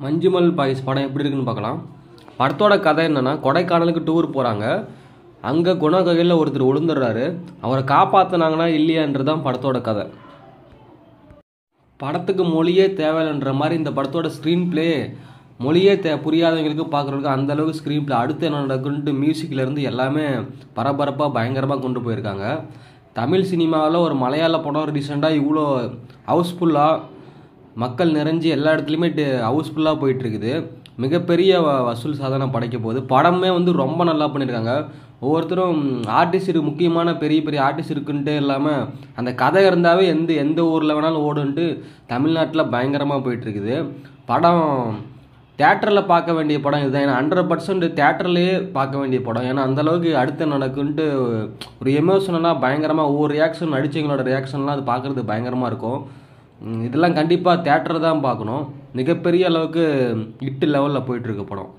Manjummel boys படம் எப்படி இருக்குன்னு பார்க்கலாம். படத்தோட கதை என்னன்னா, கொடைக்கானலுக்கு டூர் போகிறாங்க. அங்கே குணகையில் ஒருத்தர் விழுந்துடுறாரு. அவரை காப்பாற்றினாங்கன்னா இல்லையான்றதான் படத்தோட கதை. படத்துக்கு மொழியே தேவையில்லைன்ற மாதிரி இந்த படத்தோட ஸ்க்ரீன் பிளே மொழியே புரியாதவங்களுக்கு பார்க்குறதுக்கு அந்தளவுக்கு ஸ்க்ரீன் பிளே அடுத்து என்ன நடக்குன்ட்டு மியூசிக்லேருந்து எல்லாமே பரபரப்பாக பயங்கரமாக கொண்டு போயிருக்காங்க. தமிழ் சினிமாவில் ஒரு மலையாள படம் ரீசெண்டாக இவ்வளோ ஹவுஸ்ஃபுல்லாக மக்கள் நிறைஞ்சி எல்லா இடத்துலையுமே ஹவுஸ்ஃபுல்லாக போயிட்டுருக்குது. மிகப்பெரிய வசூல் சாதனை படைக்க போகுது. படமே ரொம்ப நல்லா பண்ணியிருக்காங்க. ஒவ்வொருத்தரும் ஆர்டிஸ்ட் முக்கியமான பெரிய பெரிய ஆர்டிஸ்ட் இருக்குன்ட்டு இல்லாமல் அந்த கதை இருந்தாவே எந்த ஊரில் வேணாலும் ஓடுன்ட்டு தமிழ்நாட்டில் பயங்கரமாக போயிட்டுருக்குது. படம் தேட்டரில் பார்க்க வேண்டிய படம் இதுதான். ஏன்னா 100% தேட்டர்லேயே பார்க்க வேண்டிய படம். ஏன்னா அந்தளவுக்கு அடுத்து நடக்குன்ட்டு ஒரு எமோஷனலாக பயங்கரமாக ஒவ்வொரு ரியாக்ஷன் நடிச்சவங்களோட ரியாக்ஷன்லாம் அது பார்க்குறது பயங்கரமாக இருக்கும். இதெல்லாம் கண்டிப்பாக தேட்டர் தான் பார்க்கணும். மிகப்பெரிய அளவுக்கு ஹிட் லெவலில் போயிட்டுருக்கு படம்.